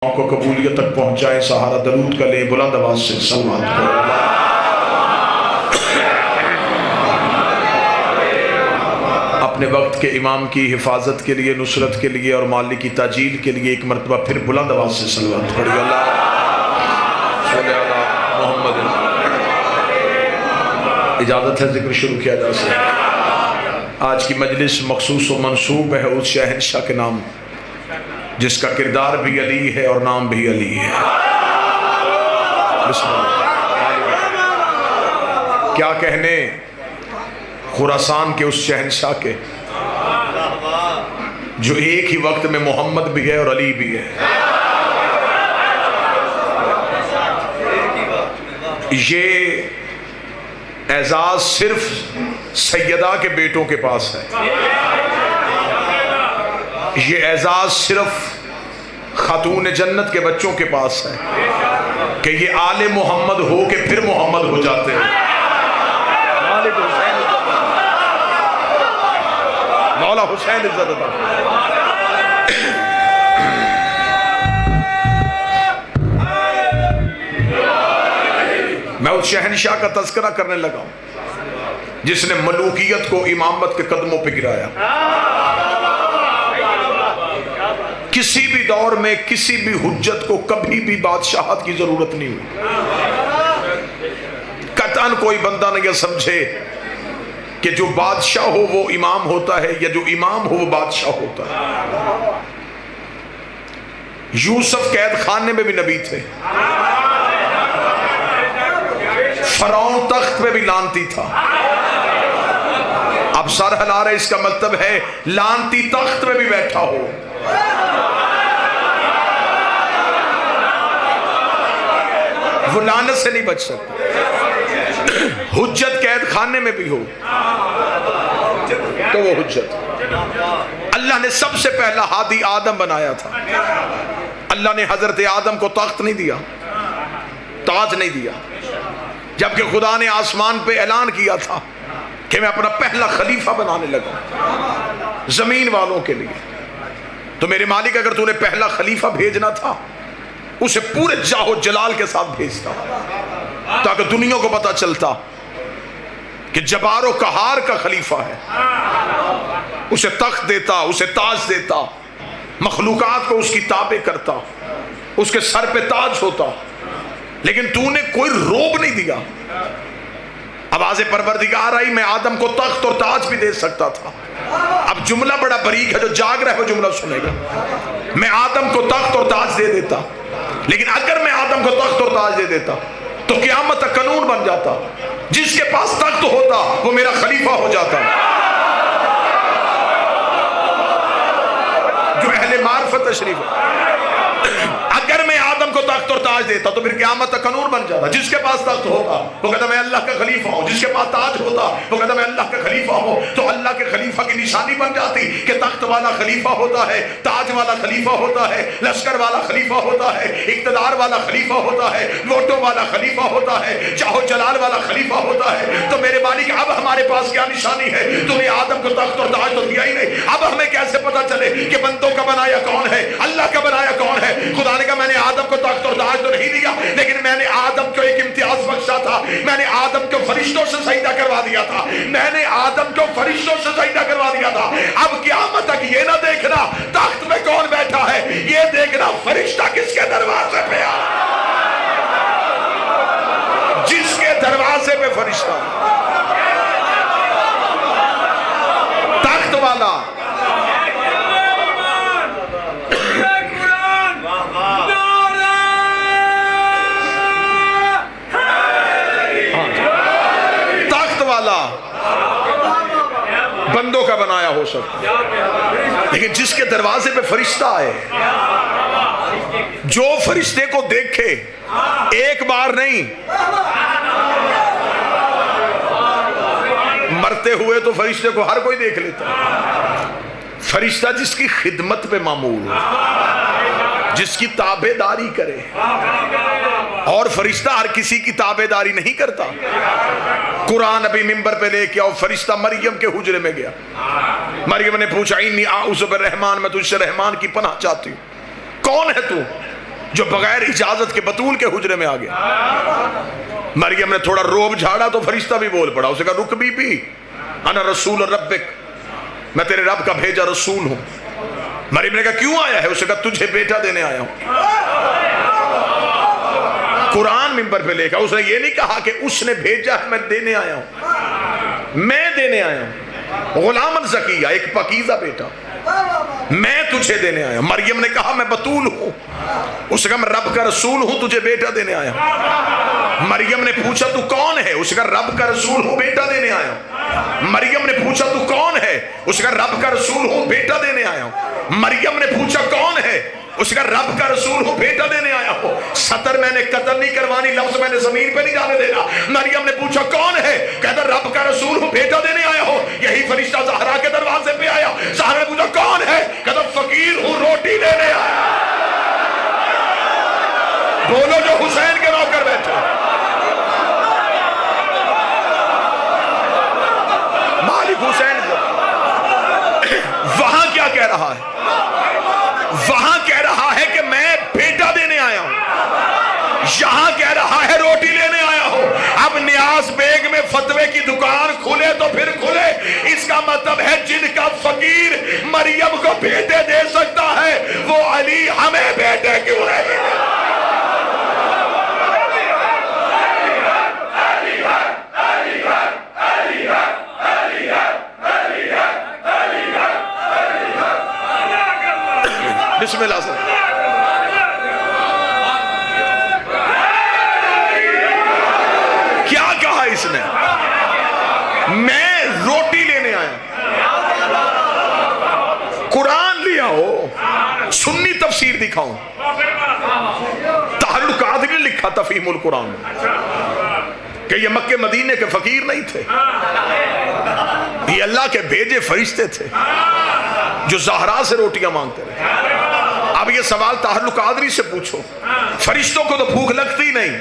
کو قبولیت تک پہنچائے. سہارا درود کا لیں, بلند آواز سے صلوات کرو. اپنے وقت کے امام کی حفاظت کے لیے, نصرت کے لیے اور مالی کی تاجیل کے لیے ایک مرتبہ پھر بلند آواز سے صلوات پڑھیے. اللہ صلی علی محمد. اجازت ہے ذکر شروع کیا جا سکتا. آج کی مجلس مخصوص و منسوب ہے اس شہنشاہ کے نام جس کا کردار بھی علی ہے اور نام بھی علی ہے. بسم اللہ. کیا کہنے خراسان کے اس شہنشاہ کے جو ایک ہی وقت میں محمد بھی ہے اور علی بھی ہے. یہ اعزاز صرف سیدہ کے بیٹوں کے پاس ہے. یہ اعزاز صرف خاتون جنت کے بچوں کے پاس ہے کہ یہ آل محمد ہو کے پھر محمد ہو جاتے ہیں. مولا حسین عزت عطا. میں اس شہنشاہ کا تذکرہ کرنے لگا ہوں جس نے ملوکیت کو امامت کے قدموں پہ گرایا. کسی بھی دور میں کسی بھی حجت کو کبھی بھی بادشاہت کی ضرورت نہیں ہوئی. قطعاً کوئی بندہ نہ یہ سمجھے کہ جو بادشاہ ہو وہ امام ہوتا ہے یا جو امام ہو وہ بادشاہ ہوتا ہے. یوسف قید خانے میں بھی نبی تھے. فرعون تخت میں بھی لانتی تھا. اب سر ہلا رہے, اس کا مطلب ہے لانتی تخت میں بھی بیٹھا ہو. وہ لعنت سے نہیں بچ سکتا. حجت قید خانے میں بھی ہو تو وہ حجت. اللہ نے سب سے پہلا ہادی آدم بنایا تھا. اللہ نے حضرت آدم کو تخت نہیں دیا, تاج نہیں دیا, جبکہ خدا نے آسمان پہ اعلان کیا تھا کہ میں اپنا پہلا خلیفہ بنانے لگا زمین والوں کے لیے. تو میرے مالک اگر تو نے پہلا خلیفہ بھیجنا تھا اسے پورے جاہ و جلال کے ساتھ بھیجتا تاکہ دنیا کو پتا چلتا کہ جبار و قہار کا خلیفہ ہے. اسے تخت دیتا, اسے تاج دیتا, مخلوقات کو اس کی تابع کرتا, اس کے سر پہ تاج ہوتا. لیکن تو نے کوئی روب نہیں دیا. آواز پروردگار آئی, میں آدم کو تخت اور تاج بھی دے سکتا تھا. اب جملہ بڑا بریک ہے, جو جاگ رہا ہے وہ جملہ سنے گا. میں آدم کو تخت اور تاج دے دیتا, لیکن اگر میں آدم کو تخت اور تاج دے دیتا تو قیامت تک قانون بن جاتا, جس کے پاس تخت ہوتا وہ میرا خلیفہ ہو جاتا. جو اہل معرفت تشریف ہے, اگر میں آدم کو تخت اور تاج دیتا تو پھر قیامت تک قانون بن جاتا. جس کے پاس تخت ہوتا وہ کہتا میں اللہ کا خلیفہ ہوں, جس کے پاس تاج ہوتا وہ کہتا میں اللہ کا خلیفہ ہوں. تو اللہ کے خلیفہ کی نشانی بن جاتی کہ تخت والا خلیفہ ہوتا ہے, تاج والا خلیفہ ہوتا ہے, لشکر والا خلیفہ ہوتا ہے, اقتدار والا خلیفہ ہوتا ہے, ووٹوں والا خلیفہ ہوتا ہے, چاہو جلال والا خلیفہ ہوتا ہے. تو میرے مالک اب ہمارے پاس کیا نشانی ہے؟ تو نے آدم کو تخت اور تاج تو دیا ہی نہیں. اب ہمیں کیسے پتا چلے کہ بندوں کا بنایا کون ہے, اللہ کا بنایا کون ہے؟ خدا نے کہا میں نے آدم کو تخت اور تاج تو نہیں دیا, لیکن میں نے آدم کو ایک امتیاز بخشا تھا. میں نے آدم کو فرشتوں سے سجدہ کروا دیا تھا. میں نے آدم کو فرشتوں سے سجدہ کروا دیا تھا. اب قیامت تک یہ نہ دیکھنا تخت میں کون بیٹھا ہے, یہ دیکھنا فرشتہ کس کے دروازے پہ آ. جس کے دروازے پہ فرشتہ, تخت والا, بندوں کا بنایا ہو سکتا, لیکن جس کے دروازے پہ فرشتہ آئے, جو فرشتے کو دیکھے ایک بار نہیں, مرتے ہوئے تو فرشتے کو ہر کوئی دیکھ لیتا. فرشتہ جس کی خدمت پہ معمول ہو, جس کی تابع داری کرے, اور فرشتہ ہر کسی کی تابع داری نہیں کرتا. قرآن ابھی ممبر پہ لے کے آؤ, فرشتہ مریم کے حجرے میں گیا. مریم نے پوچھا انی اعوذ بالرحمن, میں تجھ سے رحمان کی پناہ چاہتی ہوں. کون ہے تو؟ جو بغیر اجازت کے بطول کے حجرے میں آ گیا. مریم نے تھوڑا روب جھاڑا تو فرشتہ بھی بول پڑا. اسے کہا رک بی بی، انا رسول ربک، میں تیرے رب کا بھیجا رسول ہوں. مریم نے کہا کیوں آیا ہے؟ اسے کہا تجھے بیٹا دینے آیا ہوں. قرآن منبر پہ لے کہا. اس نے یہ نہیں کہا کہ اس نے بھیجا ہے، میں دینے آیا ہوں، میں دینے آیا ہوں. غلامن زکیہ، ایک پاکیزہ بیٹا، میں تجھے دینے آیا ہوں. مریم نے کہا میں بطول ہوں. اس نے کہا میں رب کا رسول ہوں، تجھے بیٹا دینے آیا ہوں. مریم نے پوچھا تو کون ہے؟ اس نے کہا رب کا رسول ہوں، بیٹا دینے آیا ہوں. مریم نے پوچھا تو کون ہے؟ اس نے کہا رب کا رسول ہوں، بیٹا دینے آیا ہوں. مریم نے پوچھا کون ہے؟ اس کا رب کا رسول ہوں، بیٹا دینے آیا ہوں. سطر میں نے قتل نہیں کروانی، لفظ میں نے زمین پہ نہیں جانے دینا. مریم نے پوچھا کون ہے؟ کہتا رب کا رسول ہوں، بیٹا دینے آیا ہوں. یہی فرشتہ زہرا کے دروازے پہ آیا. زہرا نے پوچھا کون ہے؟ کہتا فقیر ہوں، روٹی دینے آیا. بولو جو حسین کے نوکر بیٹھے. مالک حسین وہاں کیا کہہ رہا ہے؟ وہاں کہہ رہا ہے کہ میں بیٹا دینے آیا ہوں، یہاں کہہ رہا ہے روٹی لینے آیا ہوں. اب نیاز بیگ میں فتوے کی دکان کھلے تو پھر کھلے. اس کا مطلب ہے جن کا فقیر مریم کو بیٹے دے سکتا ہے، وہ علی ہمیں بیٹے کیوں نہیں؟ بسم اللہ سے کیا کہا اس نے؟ میں روٹی لینے آیا. قرآن لیا ہو، سنی تفسیر دکھاؤں. طاہر القادری نے لکھا تفہیم القرآن کہ یہ مکہ مدینے کے فقیر نہیں تھے، یہ اللہ کے بھیجے فرشتے تھے جو زہرا سے روٹیاں مانگتے رہے. اب یہ سوال طاہر القادری سے پوچھو، فرشتوں کو تو بھوک لگتی نہیں،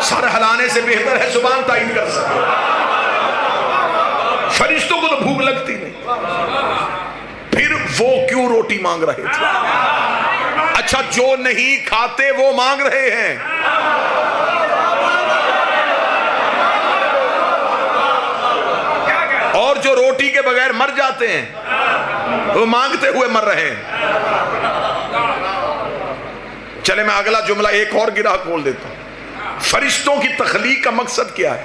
سر ہلانے سے بہتر ہے زبان تائید کر سکتے. فرشتوں کو تو بھوک لگتی نہیں، پھر وہ کیوں روٹی مانگ رہے تھے؟ اچھا جو نہیں کھاتے وہ مانگ رہے ہیں. اور جو روٹی کے بغیر مر جاتے ہیں وہ مانگتے ہوئے مر رہے ہیں. چلے میں اگلا جملہ ایک اور گرہ کھول دیتا ہوں. فرشتوں کی تخلیق کا مقصد کیا ہے؟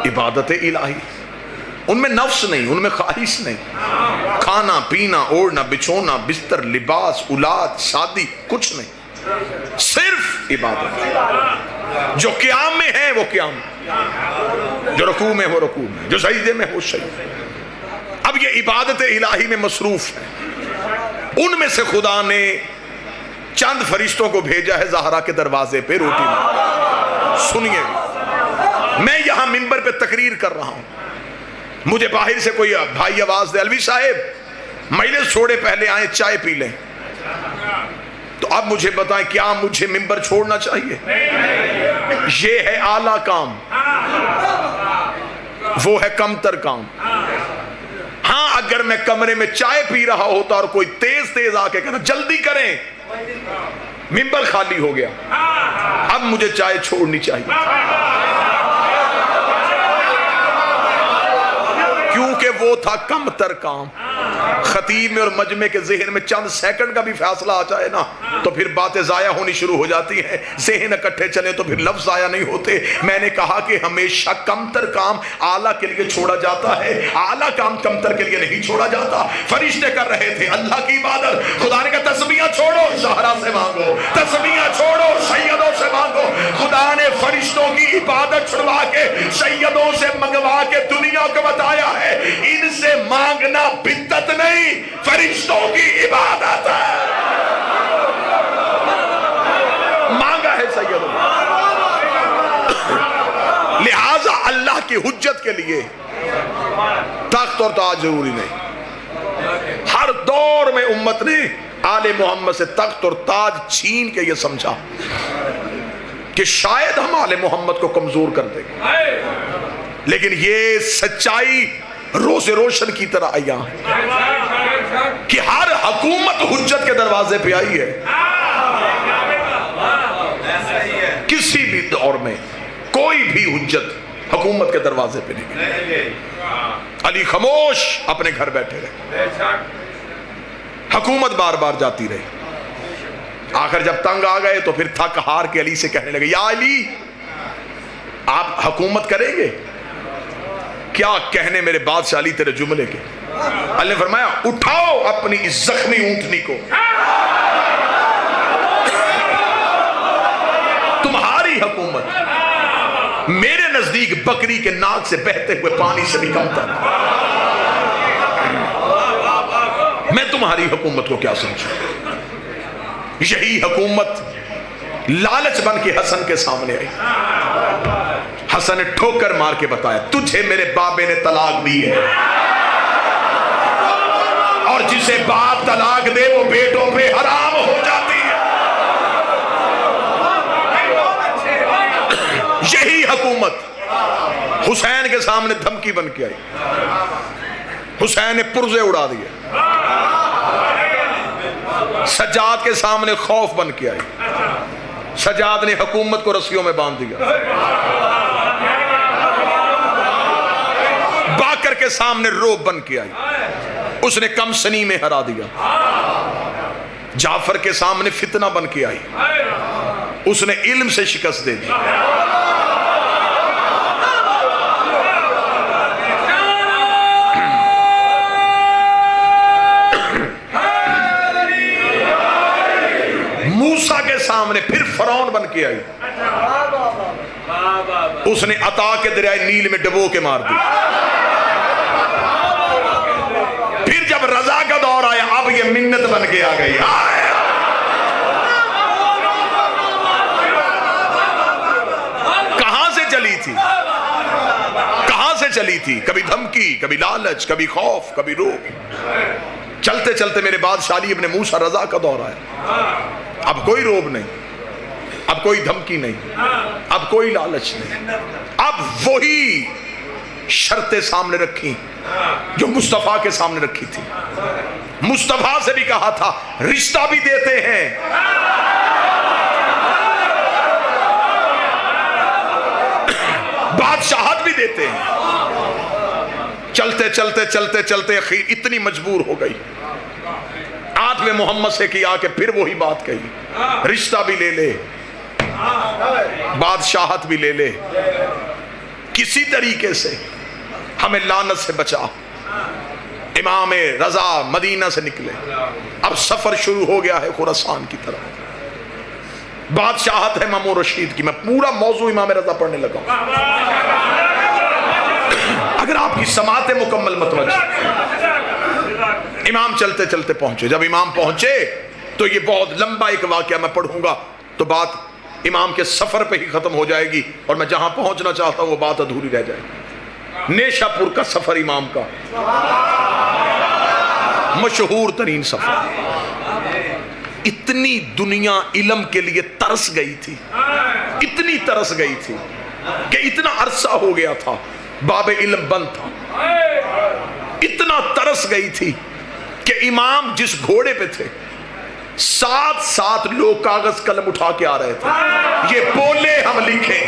عبادت الہی. ان میں نفس نہیں، ان میں خواہش نہیں، کھانا پینا اوڑھنا بچھونا بستر لباس اولاد شادی کچھ نہیں، صرف عبادت. جو قیام میں ہے وہ قیام میں، جو رکوع میں وہ رکوع میں، جو سجدے میں وہ سجدے. اب یہ عبادت الہی میں مصروف ہے. ان میں سے خدا نے چند فرشتوں کو بھیجا ہے زہرا کے دروازے پہ روٹی میں. سنیے، میں یہاں منبر پہ تقریر کر رہا ہوں، مجھے باہر سے کوئی بھائی آواز دے الوی صاحب مجلس چھوڑے پہلے آئیں چائے پی لیں، تو اب مجھے بتائیں کیا مجھے منبر چھوڑنا چاہیے؟ یہ ہے اعلیٰ کام، وہ ہے کم تر کام. ہاں اگر میں کمرے میں چائے پی رہا ہوتا اور کوئی تیز تیز آ کے کہنا جلدی کریں، منبر خالی ہو گیا، اب مجھے چائے چھوڑنی چاہیے، کیونکہ وہ تھا کم تر کام. خطیب میں اور مجمع کے ذہن میں چند سیکنڈ کا بھی فاصلہ آ جائے نا تو پھر باتیں ضائع ہونی شروع ہو جاتی ہیں، ذہن اکٹھے چلے تو پھر لفظ ضائع نہیں ہوتے. میں نے کہا کہ ہمیشہ کم تر کام اعلیٰ کے لیے چھوڑا جاتا ہے، اعلیٰ کام کم تر کے لیے نہیں چھوڑا جاتا. فرشتے کر رہے تھے اللہ کی عبادت. خدا نے کہا تسبیحاں چھوڑو زہرا سے مانگو، تسبیحاں چھوڑو سیدوں سے مانگو. خدا نے فرشتوں کی عبادت چھڑوا کے سیدوں سے منگوا کے دنیا کو بتایا ہے ان سے مانگنا بدعت نہیں، فرشتوں کی عبادت ہے. مانگا ہے سیدوں، لہذا اللہ کی حجت کے لیے تخت اور تاج ضروری نہیں. ہر دور میں امت نے آل محمد سے تخت اور تاج چھین کے یہ سمجھا کہ شاید ہم آل محمد کو کمزور کر دیں، لیکن یہ سچائی روز روشن کی طرح عیاں ہے کہ ہر حکومت حجت کے دروازے پہ آئی ہے. کسی بھی دور میں کوئی بھی حجت حکومت کے دروازے پہ نہیں گئی. علی خاموش اپنے گھر بیٹھے رہے. حکومت بار بار جاتی رہی. آخر جب تنگ آ گئے تو پھر تھک ہار کے علی سے کہنے لگے یا علی آپ حکومت کریں گے؟ کیا کہنے میرے بادشاہ علی تیرے جملے کے. اللہ نے فرمایا اٹھاؤ اپنی اس زخمی اونٹنی کو. تمہاری حکومت میرے نزدیک بکری کے ناک سے بہتے ہوئے پانی سے بھی کم تر. میں تمہاری حکومت کو کیا سمجھوں. یہی حکومت لالچ بن کے حسن کے سامنے آئی. حسن نے ٹھوکر مار کے بتایا تجھے میرے بابے نے طلاق دی ہے، اور جسے باپ طلاق دے وہ بیٹوں پہ حرام ہو جاتی ہے. یہی حکومت حسین کے سامنے دھمکی بن کے آئی. حسین نے پرزے اڑا دیے. سجاد کے سامنے خوف بن کے آئی. سجاد نے حکومت کو رسیوں میں باندھ دیا. باکر کے سامنے روب بن کے آئی. اس نے کم سنی میں ہرا دیا. جعفر کے سامنے فتنہ بن کے آئی. اس نے علم سے شکست دے دی. موسیٰ کے سامنے پھر فرعون بن کے آئی. اس نے عطا کے دریائے نیل میں ڈبو کے مار دی. پھر جب رضا کا دور آیا اب یہ منت بن کے آ گئی. کہاں سے چلی تھی؟ کہاں سے چلی تھی؟ کبھی دھمکی، کبھی لالچ، کبھی خوف، کبھی روب. چلتے چلتے میرے بادشاہ علی ابن موسیٰ رضا کا دور آیا. اب کوئی روب نہیں، اب کوئی دھمکی نہیں، اب کوئی لالچ نہیں. اب وہی شرطیں سامنے رکھی جو مصطفیٰ کے سامنے رکھی تھی. مصطفیٰ سے بھی کہا تھا رشتہ بھی دیتے ہیں، بادشاہت بھی دیتے ہیں. چلتے چلتے چلتے چلتے اخیر اتنی مجبور ہو گئی. آٹھویں محمد سے کیا کہ پھر وہی بات کہی رشتہ بھی لے لے، بادشاہت بھی لے لے، کسی طریقے سے ہمیں لعنت سے بچا. امام رضا مدینہ سے نکلے. اب سفر شروع ہو گیا ہے خراسان کی طرف. بادشاہت ہے مامون رشید کی. میں پورا موضوع امام رضا پڑھنے لگا ہوں. اگر آپ کی سماعت مکمل متوجہ. امام چلتے چلتے پہنچے. جب امام پہنچے تو یہ بہت لمبا ایک واقعہ میں پڑھوں گا تو بات امام کے سفر پہ ہی ختم ہو جائے گی، اور میں جہاں پہنچنا چاہتا ہوں وہ بات ادھوری رہ جائے گی. نیشہ پور کا سفر امام کا مشہور ترین سفر. اتنی دنیا علم کے لیے ترس گئی تھی، اتنی ترس گئی تھی کہ اتنا عرصہ ہو گیا تھا باب علم بند تھا. اتنا ترس گئی تھی کہ امام جس گھوڑے پہ تھے 7 لوگ کاغذ قلم اٹھا کے آ رہے تھے یہ بولے ہم لکھیں.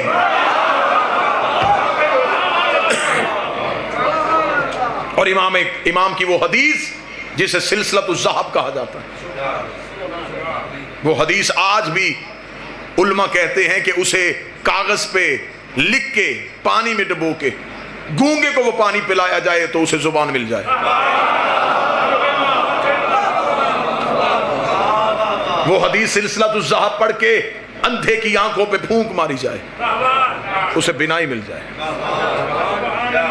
اور امام کی وہ حدیث جسے سلسلۃ الذہب کہا جاتا ہے، وہ حدیث آج بھی علماء کہتے ہیں کہ اسے کاغذ پہ لکھ کے پانی میں ڈبو کے گونگے کو وہ پانی پلایا جائے تو اسے زبان مل جائے. وہ حدیث سلسلۃ الذہب پڑھ کے اندھے کی آنکھوں پہ پھونک ماری جائے اسے بینائی مل جائے.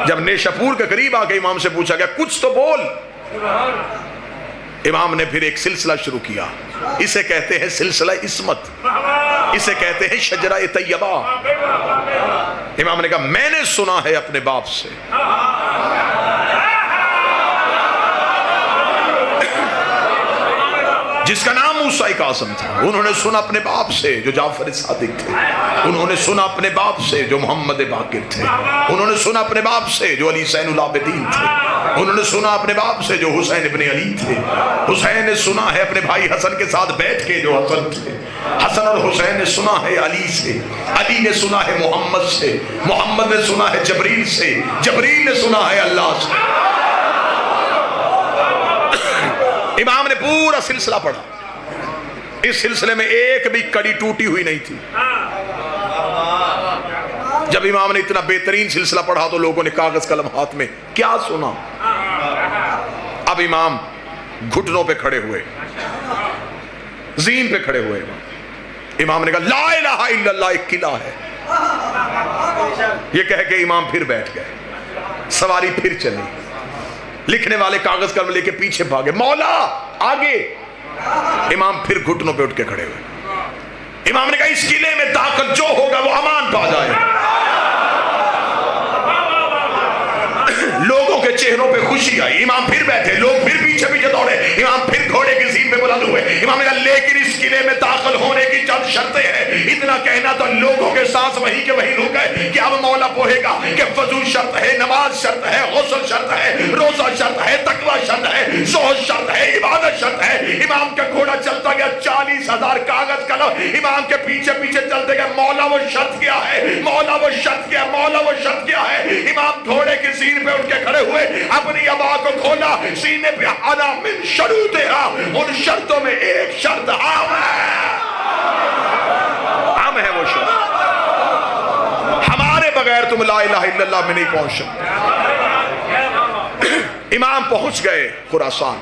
جب نیشہ پور کے قریب آ کے امام سے پوچھا گیا کچھ تو بول، امام نے پھر ایک سلسلہ شروع کیا. اسے کہتے ہیں سلسلہ عصمت، اسے کہتے ہیں شجرہ طیبہ. امام نے کہا میں نے سنا ہے اپنے باپ سے جس کا نام موسیٰ کاظم تھا، انہوں نے سنا اپنے باپ سے جو جعفر صادق تھے، انہوں نے سنا اپنے باپ سے جو محمد باقر تھے، انہوں نے سنا اپنے باپ سے جو علی زین العابدین تھے، انہوں نے سنا اپنے باپ سے جو حسین ابن علی تھے، حسین نے سنا ہے اپنے بھائی حسن کے ساتھ بیٹھ کے جو حسن تھے، حسن اور حسین نے سنا ہے علی سے، علی نے سنا ہے محمد سے، محمد نے سنا ہے جبریل سے، جبریل نے سنا ہے اللہ سے۔ امام نے پورا سلسلہ پڑھا، اس سلسلے میں ایک بھی کڑی ٹوٹی ہوئی نہیں تھی۔ جب امام نے اتنا بہترین سلسلہ پڑھا تو لوگوں نے کاغذ قلم ہاتھ میں کیا سنا؟ اب امام گھٹنوں پہ کھڑے ہوئے، زین پہ کھڑے ہوئے، امام نے کہا لا الہ الا اللہ ایک قلعہ ہے، یہ کہہ کے امام پھر بیٹھ گئے، سواری پھر چلی، لکھنے والے کاغذ قلم لے کے پیچھے بھاگے، مولا آگے، امام پھر گھٹنوں پہ اٹھ کے کھڑے ہوئے، امام نے کہا اس قلعے میں داخل جو ہوگا وہ امان پا جائے۔ لوگوں کے چہروں پہ خوشی آئی، امام پھر بیٹھے، لوگ پھر پیچھے پیچھے دوڑے، امام پھر گھوڑے کی زین پہ بلند ہوئے، امام نے کہا لیکن اس قلعے میں داخل ہونے کی چند شرطیں ہیں۔ اتنا کہنا تو لوگوں کے سانس وہیں کے وہیں رک گئے کہ اب مولا پوہے گا کہ وضو شرط ہے، نماز شرط ہے، غسل شرط ہے، روزہ شرط ہے، تقوی شرط ہے، زہد شرط ہے، عبادت شرط ہے۔ امام کا گھوڑا چلتا گیا، 40,000 کاغذ قلم امام کے پیچھے پیچھے چلتے گئے، مولا وہ شرط کیا ہے، مولا وہ شرط کیا ہے، مولا وہ شرط کیا ہے۔ امام گھوڑے کی زین پہ اٹھ کے کھڑے ہوئے، اپنی ابا کو کھولا، سینے پہ انا من شروطہا، ان شرطوں میں ایک شرط عام ہے، عام ہے وہ شرط، ہمارے بغیر تم لا الہ الا اللہ میں نہیں پہنچ سکتے۔ امام پہنچ گئے خراسان،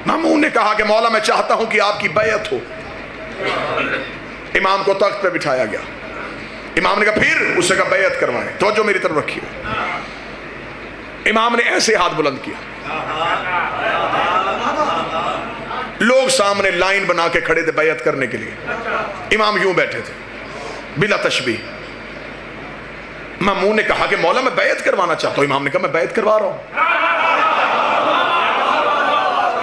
مامون نے کہا کہ مولا میں چاہتا ہوں کہ آپ کی بیعت ہو۔ امام کو تخت پہ بٹھایا گیا، امام نے کہا پھر اسے کہا بیعت کروائیں، توجہ میری طرف رکھیے۔ امام نے ایسے ہاتھ بلند کیا، لوگ سامنے لائن بنا کے کھڑے تھے بیعت کرنے کے لیے، امام یوں بیٹھے تھے بلا تشبیہ۔ مامون نے کہا کہ مولا میں بیعت کروانا چاہتا ہوں، امام نے کہا میں بیعت کروا رہا ہوں۔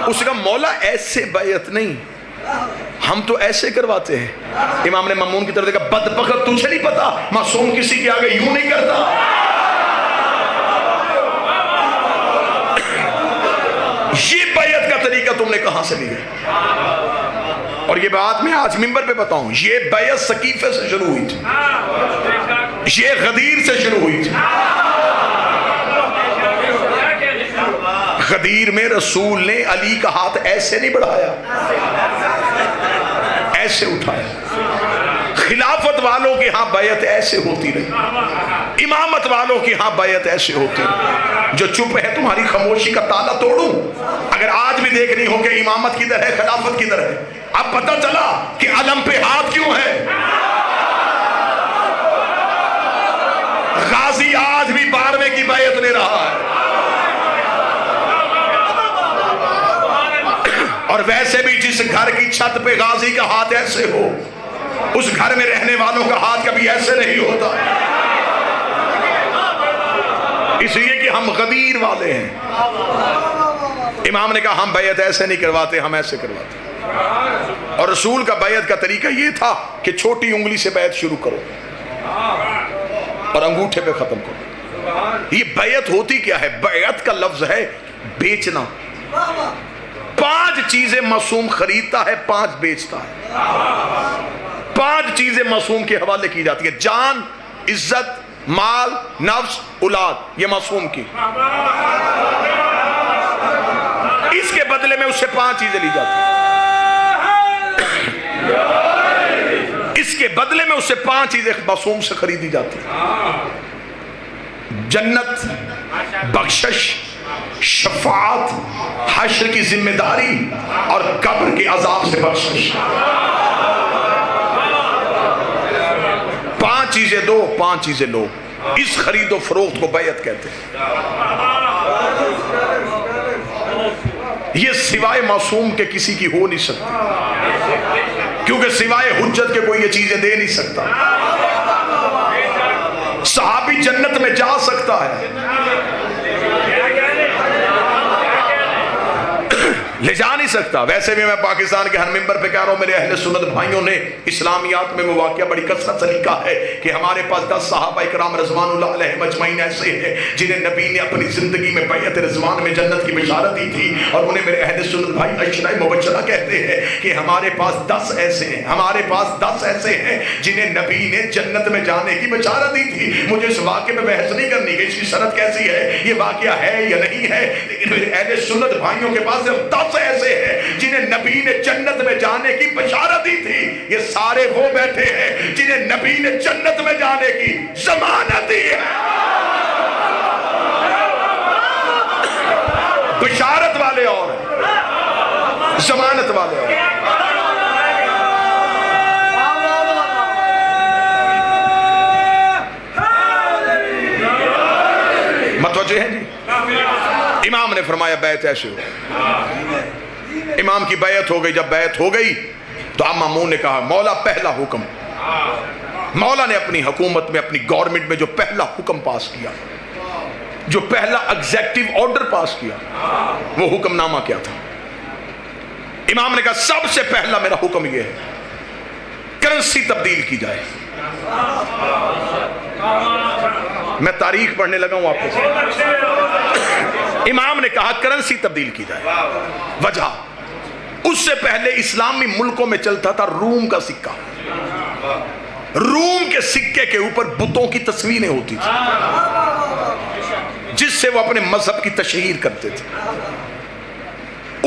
اس نے کہا مولا ایسے بیعت نہیں، ہم تو ایسے کرواتے ہیں۔ امام نے مامون کی طرف دیکھا، بدبخت تجھے نہیں پتا معصوم کسی کے آگے یوں نہیں کرتا۔ یہ بیعت کا طریقہ تم نے کہاں سے لیا؟ اور یہ بات میں آج منبر پہ بتاؤں، یہ بیعت سقیفے سے شروع ہوئی تھی، یہ غدیر سے شروع ہوئی تھی۔ غدیر میں رسول نے علی کا ہاتھ ایسے نہیں بڑھایا، ایسے اٹھایا۔ خلافت والوں کی ہاں بیعت ایسے ہوتی رہی، امامت والوں کی ہاں بیعت ایسے ہوتی رہی۔ جو چپ ہے تمہاری خاموشی کا تالا توڑوں؟ اگر آج بھی دیکھنی ہو کہ امامت کدھر ہے، خلافت کدھر ہے، اب پتہ چلا کہ علم پہ ہاتھ کیوں ہے۔ غازی آج بھی 12ویں کی بیعت لے رہا ہے، اور ویسے بھی جس گھر کی چھت پہ غازی کا ہاتھ ایسے ہو، اس گھر میں رہنے والوں کا ہاتھ کبھی ایسے نہیں ہوتا، اس لیے کہ ہم غدیر والے ہیں۔ امام نے کہا ہم بیعت ایسے نہیں کرواتے، ہم ایسے کرواتے۔ اور رسول کا بیعت کا طریقہ یہ تھا کہ چھوٹی انگلی سے بیعت شروع کرو اور انگوٹھے پہ ختم کرو۔ یہ بیعت ہوتی کیا ہے؟ بیعت کا لفظ ہے بیچنا۔ 5 چیزیں معصوم خریدتا ہے، 5 بیچتا ہے۔ 5 چیزیں معصوم کے حوالے کی جاتی ہیں، جان، عزت، مال، نفس، اولاد، یہ معصوم کی۔ اس کے بدلے میں اس سے 5 چیزیں لی جاتی ہیں، اس کے بدلے میں اس سے 5 چیزیں معصوم سے خریدی جاتی ہیں: جنت، بخشش، شفاعت، حشر کی ذمہ داری اور قبر کے عذاب سے بخشش۔ 5 چیزیں دو، 5 چیزیں لو، اس خرید و فروخت کو بیعت کہتے ہیں۔ یہ سوائے معصوم کے کسی کی ہو نہیں سکتی، کیونکہ سوائے حجت کے کوئی یہ چیزیں دے نہیں سکتا۔ صحابی جنت میں جا سکتا ہے، لے جا نہیں سکتا. ویسے بھی میں پاکستان کے ہر ممبر پہ کہہ رہا ہوں، میرے اہل سنت بھائیوں نے اسلامیات میں وہ واقعہ بڑی کثرت سے لکھا ہے کہ ہمارے پاس 10 صحابہ کرام رضوان اللہ علیہم اجمعین ایسے ہیں جنہیں نبی نے اپنی زندگی میں بیعت رضوان میں جنت کی بشارت دی تھی، اور انہیں میرے اہل سنت بھائی عشرہ مبشرہ کہتے ہیں کہ ہمارے پاس 10 ایسے ہیں، ہمارے پاس 10 ایسے ہیں جنہیں نبی نے جنت میں جانے کی بشارت دی تھی. مجھے اس واقعے میں بحث نہیں کرنی کہ اس کی شرط کیسی ہے، یہ واقعہ ہے یا نہیں ہے، لیکن میرے اہل سنت بھائیوں کے پاس صرف 10 ایسے ہیں جنہیں نبی نے جنت میں جانے کی بشارت دی تھی. یہ سارے وہ بیٹھے ہیں جنہیں نبی نے جنت میں جانے کی ضمانت دی ہے. بشارت والے اور ضمانت والے اور. متوجہ ہیں جی؟ امام نے فرمایا بیعت ایسے ہو. امام کی بیعت ہو گئی. جب بیعت ہو گئی تو اب مامون نے کہا مولا پہلا حکم. مولا نے اپنی حکومت میں اپنی گورنمنٹ میں جو پہلا حکم پاس کیا، جو پہلا ایگزیکٹو آرڈر پاس کیا، وہ حکم نامہ کیا تھا؟ امام نے کہا سب سے پہلا میرا حکم یہ ہے کرنسی تبدیل کی جائے. میں تاریخ پڑھنے لگا ہوں آپ کو. امام نے کہا کرنسی تبدیل کی جائے. وجہ اس سے پہلے اسلامی ملکوں میں چلتا تھا روم کا سکہ. روم کے سکے کے اوپر بتوں کی تصویریں ہوتی تھی جس سے وہ اپنے مذہب کی تشہیر کرتے تھے.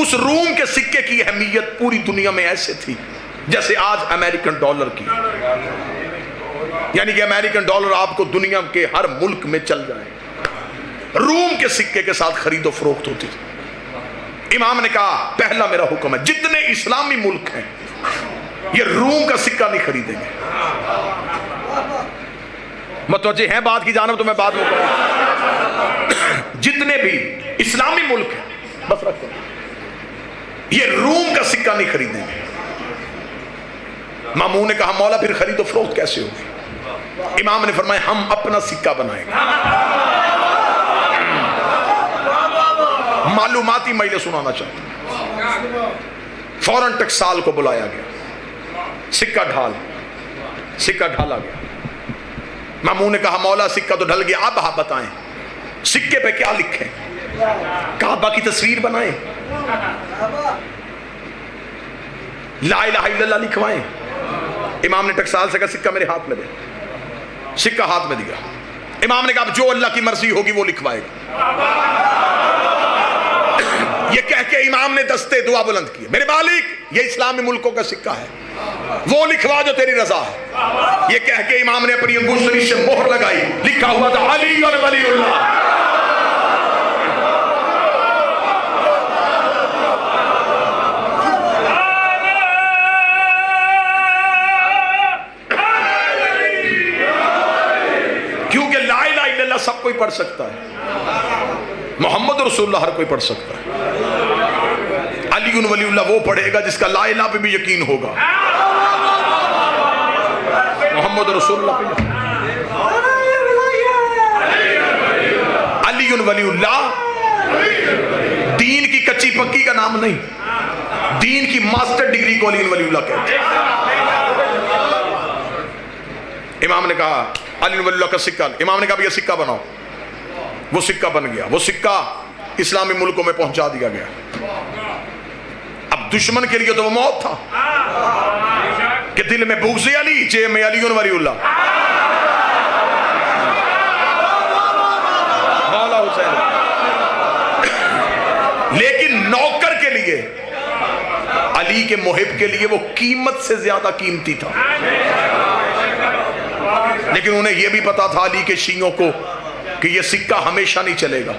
اس روم کے سکے کی اہمیت پوری دنیا میں ایسے تھی جیسے آج امریکن ڈالر کی. یعنی کہ امریکن ڈالر آپ کو دنیا کے ہر ملک میں چل جائے. روم کے سکے کے ساتھ خرید و فروخت ہوتی تھی. امام نے کہا پہلا میرا حکم ہے جتنے اسلامی ملک ہیں یہ روم کا سکہ نہیں خریدیں گے. متوجہ ہیں بات کی جانب؟ تو میں بات میں کروں. جتنے بھی اسلامی ملک ہیں بس رکھو یہ روم کا سکہ نہیں خریدیں گے. مامون نے کہا مولا پھر خرید و فروخت کیسے ہوگی؟ امام نے فرمایا ہم اپنا سکہ بنائیں گے. معلوماتی میں سنانا چاہتا ہوں. فوراً ٹکسال کو بلایا گیا. سکہ ڈھالا گیا. مامون نے کہا مولا سکہ تو ڈھل گیا، اب آپ بتائیں سکے پہ کیا لکھیں؟ کعبہ کی تصویر بنائیں؟ لا الہ الا اللہ لکھوائیں؟ امام نے ٹکسال سے کہا سکہ میرے ہاتھ میں دے. سکہ ہاتھ میں دیا. امام نے کہا جو اللہ کی مرضی ہوگی وہ لکھوائے گا. یہ کہہ کے امام نے دستے دعا بلند کیے، میرے مالک یہ اسلامی ملکوں کا سکہ ہے، وہ لکھوا جو تیری رضا ہے. یہ کہہ کے امام نے اپنی انگوش شریف سے مہر لگائی. لکھا ہوا تھا علی اور ولی اللہ. کیونکہ لا الہ الا اللہ سب کوئی پڑھ سکتا ہے، محمد رسول اللہ ہر کوئی پڑھ سکتا ہے. علی ولی اللہ وہ پڑھے گا جس کا لا الہ پہ بھی یقین ہوگا. محمد رسول اللہ پہ علی ولی اللہ دین کی کچی پکی کا نام نہیں، دین کی ماسٹر ڈگری کو علی ولی اللہ کہتے ہیں. امام نے کہا علی ولی اللہ کا سکہ. امام نے کہا یہ سکہ بناؤ. وہ سکہ بن گیا. وہ سکہ اسلامی ملکوں میں پہنچا دیا گیا. اب دشمن کے لیے تو وہ موت تھا کہ دل میں بغض علی جے میں علی ولی اللہ. مولا حسین. لیکن نوکر کے لیے، علی کے محب کے لیے وہ قیمت سے زیادہ قیمتی تھا. لیکن انہیں یہ بھی پتا تھا علی کے شیعوں کو کہ یہ سکہ ہمیشہ نہیں چلے گا،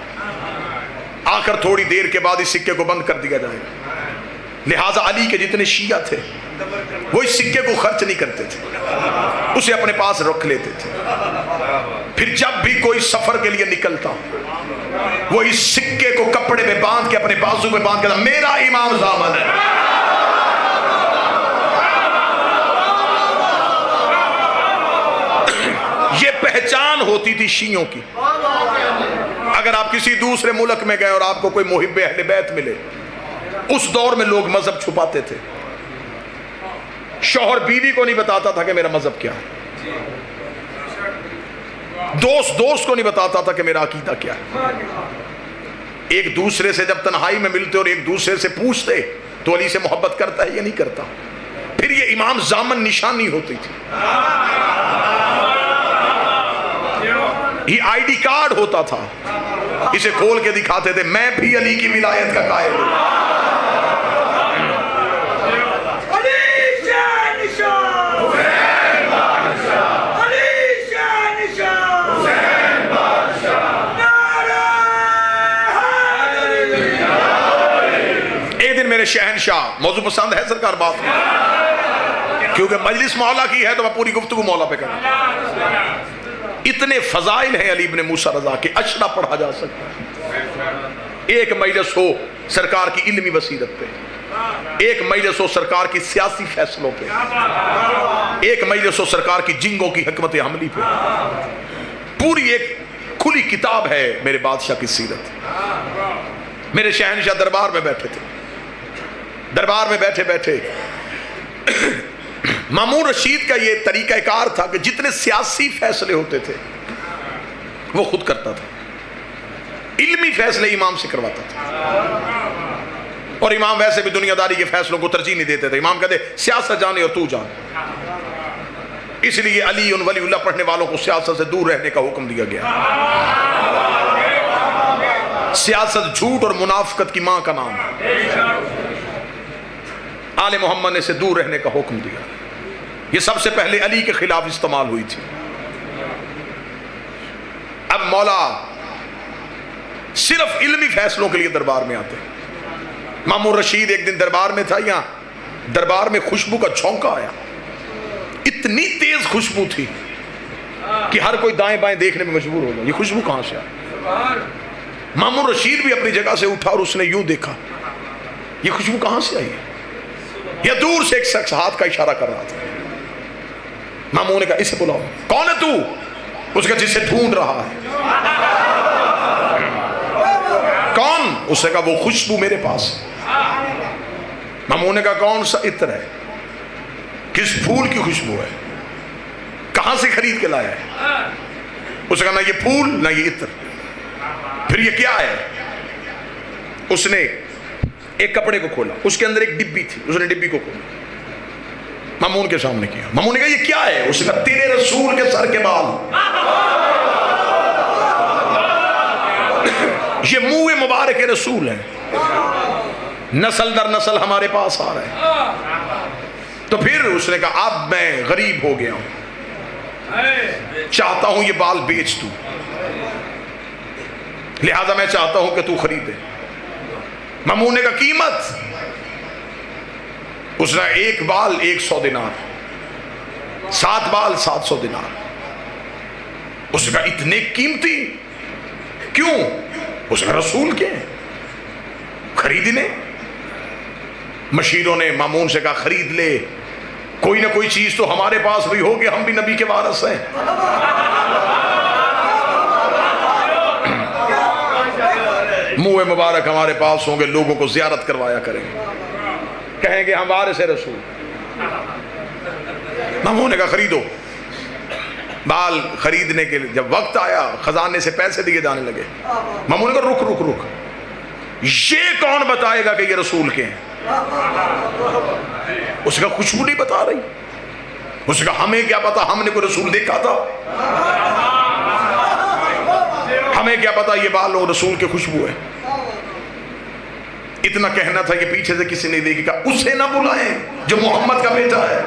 آخر تھوڑی دیر کے بعد اس سکے کو بند کر دیا جائے گا. لہٰذا علی کے جتنے شیعہ تھے وہ اس سکے کو خرچ نہیں کرتے تھے، اسے اپنے پاس رکھ لیتے تھے. پھر جب بھی کوئی سفر کے لیے نکلتا وہ اس سکے کو کپڑے میں باندھ کے اپنے بازو میں باندھ کے میرا امام ضامن ہے. یہ پہچان ہوتی تھی شیعوں کی. اگر آپ کسی دوسرے ملک میں گئے اور آپ کو کوئی محب اہل بیت ملے اس دور میں لوگ مذہب چھپاتے تھے. شوہر بیوی کو نہیں بتاتا تھا کہ میرا مذہب کیا ہے. دوست کو نہیں بتاتا تھا کہ میرا عقیدہ کیا ہے. ایک دوسرے سے جب تنہائی میں ملتے اور ایک دوسرے سے پوچھتے تو علی سے محبت کرتا ہے یا نہیں کرتا. پھر یہ امام زامن نشانی ہوتی تھی, یہ آئی ڈی کارڈ ہوتا تھا, اسے کھول کے دکھاتے تھے میں بھی علی کی ولایت کا قائل ہوں. ایک دن میرے شہنشاہ, موضوع پسند ہے سرکار بات میں, کیونکہ مجلس مولا کی ہے تو میں پوری گفتگو مولا پہ کروں. اتنے فضائل ہیں علی ابن موسیٰ رضا کے, اشرا پڑھا جا سکتا ہے. ایک مجلس ہو سرکار کی علمی بصیرت پہ, ایک مجلس ہو سرکار کی سیاسی فیصلوں پہ, ایک مجلس ہو سرکار کی جنگوں کی حکمت عملی پہ. پوری ایک کھلی کتاب ہے میرے بادشاہ کی سیرت. میرے شہنشاہ دربار میں بیٹھے تھے. دربار میں بیٹھے بیٹھے مامون رشید کا یہ طریقہ کار تھا کہ جتنے سیاسی فیصلے ہوتے تھے وہ خود کرتا تھا, علمی فیصلے امام سے کرواتا تھا. اور امام ویسے بھی دنیا داری کے فیصلوں کو ترجیح نہیں دیتے تھے. امام کہتے سیاست جانے اور تو جان. اس لیے علی ان ولی اللہ پڑھنے والوں کو سیاست سے دور رہنے کا حکم دیا گیا. سیاست جھوٹ اور منافقت کی ماں کا نام ہے. آل محمد نے سے دور رہنے کا حکم دیا. یہ سب سے پہلے علی کے خلاف استعمال ہوئی تھی. اب مولا صرف علمی فیصلوں کے لیے دربار میں آتے. مامون رشید ایک دن دربار میں تھا, یہاں دربار میں خوشبو کا جھونکا آیا. اتنی تیز خوشبو تھی کہ ہر کوئی دائیں بائیں دیکھنے میں مجبور ہو گیا, یہ خوشبو کہاں سے آئی. مامون رشید بھی اپنی جگہ سے اٹھا اور اس نے یوں دیکھا, یہ خوشبو کہاں سے آئی ہے. یا دور سے ایک شخص ہاتھ کا اشارہ کر رہا تھا. مامون نے کہا اسے بلاؤ. کون ہے تو؟ اس کا جسے ڈھونڈ رہا ہے. کون؟ اس نے کہا وہ خوشبو میرے پاس. مامون نے کہا کون سا عطر ہے, کس پھول کی خوشبو ہے, کہاں سے خرید کے لایا ہے؟ اس نے کہا نہ یہ پھول نہ یہ عطر. پھر یہ کیا ہے؟ اس نے ایک کپڑے کو کھولا, اس کے اندر ایک ڈبی تھی, اس نے ڈبی کو کھولا, مامون کے سامنے کیا. مامون نے کہا یہ کیا ہے؟ اس نے کہا تیرے رسول کے سر کے بال. یہ منہ مبارک رسول ہے, نسل در نسل ہمارے پاس آ رہے ہیں. تو پھر اس نے کہا اب میں غریب ہو گیا ہوں, چاہتا ہوں یہ بال بیچ دوں, لہذا میں چاہتا ہوں کہ تو خریدے. مامون نے کہا قیمت؟ اس نے ایک بال 100 دینار, 7 بال 700 دینار. اس نے کہا اتنے قیمتی کیوں؟ اس نے کہا رسول کے خریدنے. مشیروں نے مامون سے کہا خرید لے, کوئی نہ کوئی چیز تو ہمارے پاس بھی ہوگی, ہم بھی نبی کے وارث ہیں. منہ مبارک ہمارے پاس ہوں گے, لوگوں کو زیارت کروایا کریں گے, کہیں گے ہم وارث رسول. مامون نے کہا خریدو. بال خریدنے کے جب وقت آیا خزانے سے پیسے دیے جانے لگے. مامون نے کہا رک رک رک, یہ کون بتائے گا کہ یہ رسول کے ہیں؟ اس کا خوشبو نہیں بتا رہی. اس کا ہمیں کیا پتا, ہم نے کوئی رسول دیکھا تھا؟ ہمیں کیا پتا یہ بال اور رسول کے خوشبو ہے. اتنا کہنا تھا کہ پیچھے سے کسی نے دیکھی, کہا اسے نہ بلائیں جو محمد کا بیٹا ہے.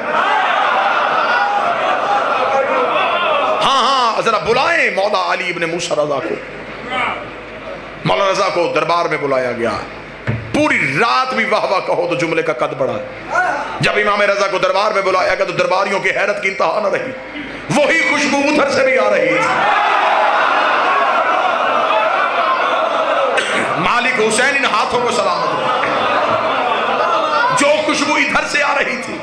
ہاں ہاں ذرا بلائیں مولا علی ابن موسیٰ رضا کو. مولا رضا کو دربار میں بلایا گیا. پوری رات بھی واہ واہ کہو تو جملے کا قد بڑھا. جب امام رضا کو دربار میں بلایا گیا تو درباریوں کی حیرت کی انتہا نہ رہی. وہی خوشبو ادھر سے بھی آ رہی تھی. مالک حسین ان ہاتھوں کو سلامت ہو, جو خوشبو ادھر سے آ رہی تھی.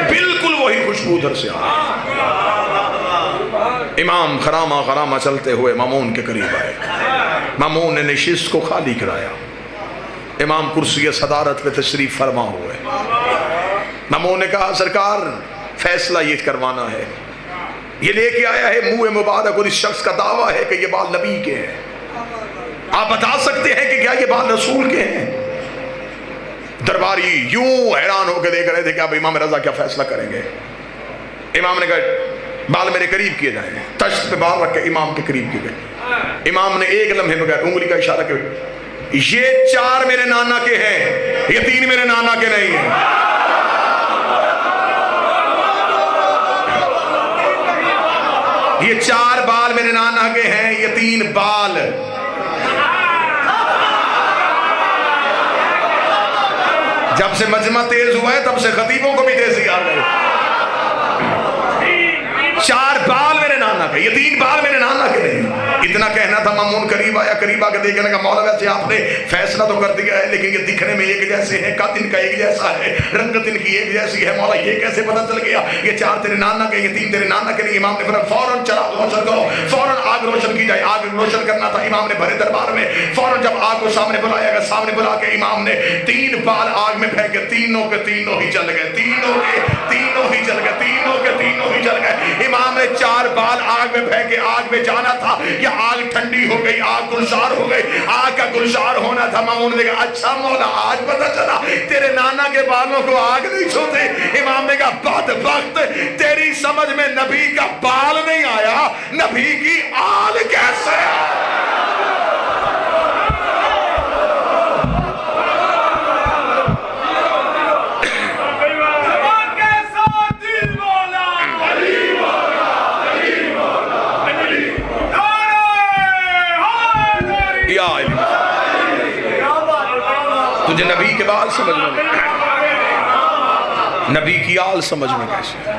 بالکل وہی خوشبو خوشبو ادھر سے آ رہی ہے۔ امام خرامہ خرامہ چلتے ہوئے مامون کے قریب آئے، مامون نے نشست کو خالی کرایا، امام کرسی صدارت پہ تشریف فرما ہوئے۔ مامون نے کہا سرکار فیصلہ یہ کروانا ہے، یہ لے کے آیا ہے منہ مبارک اور اس شخص کا دعویٰ ہے کہ یہ بال نبی کے ہیں، آپ بتا سکتے ہیں کہ کیا یہ بال رسول کے ہیں؟ درباری یوں حیران ہو کے دیکھ رہے تھے کہ اب امام رضا کیا فیصلہ کریں گے۔ امام نے کہا بال میرے قریب کیے جائیں، تشت پہ بال رکھ کے امام کے قریب کیے گئے۔ امام نے ایک لمحے میں کہا انگلی کا اشارہ کیا، یہ 4 میرے نانا کے ہیں، یہ 3 میرے نانا کے نہیں ہیں۔ یہ 4 بال میرے نانا کے ہیں، یہ 3 بال جب سے مجمع تیز ہوا ہے تب سے خطیبوں کو بھی تیزی آ گئی۔ 4 بال میرے نانا کے، یہ 3 بال میرے نانا کے نہیں۔ اتنا کہنا تھا، مامون قریب آیا، قریب آ کے دیکھنے کا مولا ویسے آپ نے فیصلہ تو کر دیا ہے لیکن یہ دکھنے میں ایک جیسے ہیں، قد ان کا ایک جیسا ہے، رنگت ان کی ایک جیسی ہے، مولا یہ کیسے پتہ چل گیا یہ 4 تیرے نانا کے، یہ 3 تیرے نانا کے نہیں؟ امام نے فرمایا فوراً چراغ روشن کرو، فوراً آگ روشن کی جائے۔ آگ روشن کرنا تھا امام نے بھرے دربار میں، فوراً جب آگ کو سامنے بلایا گیا، سامنے بلا کے امام نے 3 بال آگ میں پھینکے، تینوں کے تینوں ہی جل گئے، تینوں کے تینوں ہی جل گئے، تینوں کے تینوں ہی جل گئے۔ امام نے 4 بال آگ میں پھینکے، آگ میں جانا تھا کہ آگ ٹھنڈی ہو گئی، آگ گلزار ہو گئی، آگ کا گلزار ہونا تھا۔ مامون نے کہا اچھا مولا آج پتہ چلا تیرے نانا کے بالوں کو آگ نہیں چھوتے۔ امام نے کہا بدبخت، تیری سمجھ میں نبی کا بال نہیں آیا، نبی کی آل کیسے آیا؟ تجھے نبی کے بال سمجھ میں، نبی کی آل سمجھ میں کیسے؟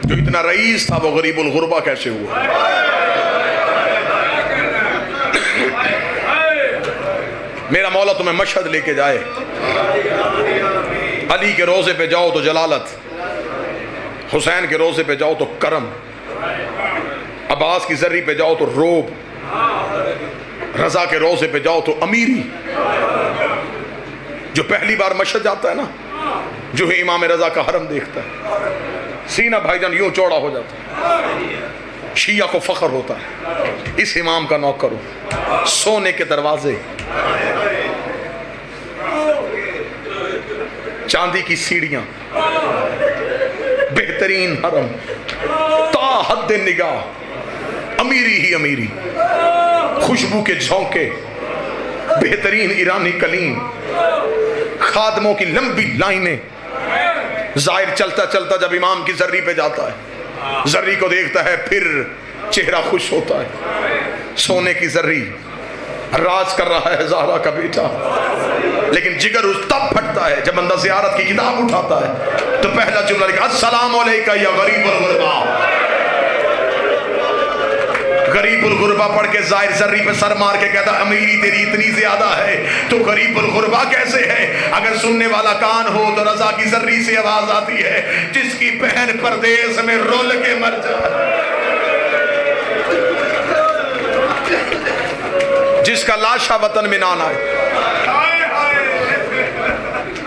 جو اتنا رئیس تھا وہ غریب الغربہ کیسے ہوا؟ میرا مولا تمہیں مشہد لے کے جائے، علی کے روزے پہ جاؤ تو جلالت، حسین کے روزے پہ جاؤ تو کرم، عباس کی ذری پہ جاؤ تو روب، رضا کے روزے پہ جاؤ تو امیری۔ جو پہلی بار مشہد جاتا ہے نا، جو ہے امام رضا کا حرم دیکھتا ہے، سینہ بھائی جان یوں چوڑا ہو جاتا ہے، شیعہ کو فخر ہوتا ہے اس امام کا نوکر ہو۔ سونے کے دروازے، چاندی کی سیڑھیاں، بہترین حرم، تا حد نگاہ، امیری ہی امیری، خوشبو کے جھونکے، بہترین ایرانی کلیم، خادموں کی لمبی لائنیں۔ ظاہر چلتا چلتا جب امام کی ذری پہ جاتا ہے، ذری کو دیکھتا ہے، پھر چہرہ خوش ہوتا ہے۔ سونے کی ذری راز کر رہا ہے زہرا کا بیٹا، لیکن جگر اس تب پھٹتا ہے جب بندہ زیارت کی کتاب اٹھاتا ہے تو پہلا جملہ لکھا السلام علیکہ یا غریب الغربا۔ غریب الغربہ پڑھ کے ظاہر ذری پہ سر مار کے کہتا امیری تیری اتنی زیادہ ہے تو غریب الغربہ کیسے ہے؟ اگر سننے والا کان ہو تو رضا کی ذری سے آواز آتی ہے، جس کی بہن پردیس میں رول کے مر جائے، جس کا لاشا وطن میں نہ آئے،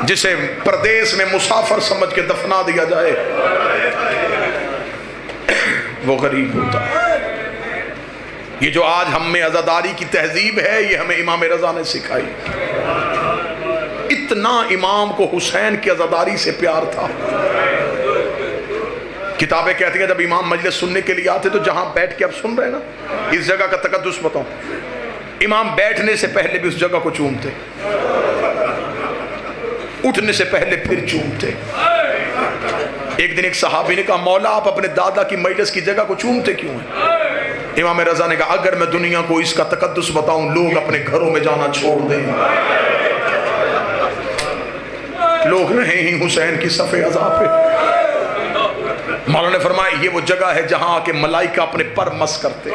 جسے پردیس میں مسافر سمجھ کے دفنا دیا جائے، وہ غریب ہوتا ہے۔ یہ جو آج ہم میں عزاداری کی تہذیب ہے، یہ ہمیں امام رضا نے سکھائی۔ اتنا امام کو حسین کی عزاداری سے پیار تھا، کتابیں کہتی ہیں جب امام مجلس سننے کے لیے آتے تو جہاں بیٹھ کے اب سن رہے نا، اس جگہ کا تقدس بتاؤ، امام بیٹھنے سے پہلے بھی اس جگہ کو چومتے، اٹھنے سے پہلے پھر چومتے۔ ایک دن ایک صحابی نے کہا مولا آپ اپنے دادا کی مجلس کی جگہ کو چومتے کیوں ہیں؟ امام رضا نے کہا اگر میں دنیا کو اس کا تقدس بتاؤں لوگ اپنے گھروں میں جانا چھوڑ دیں، لوگ رہے ہی حسین کی صف عزا پہ۔ مولا نے فرمایا یہ وہ جگہ ہے جہاں آ کے ملائکہ اپنے پر مس کرتے۔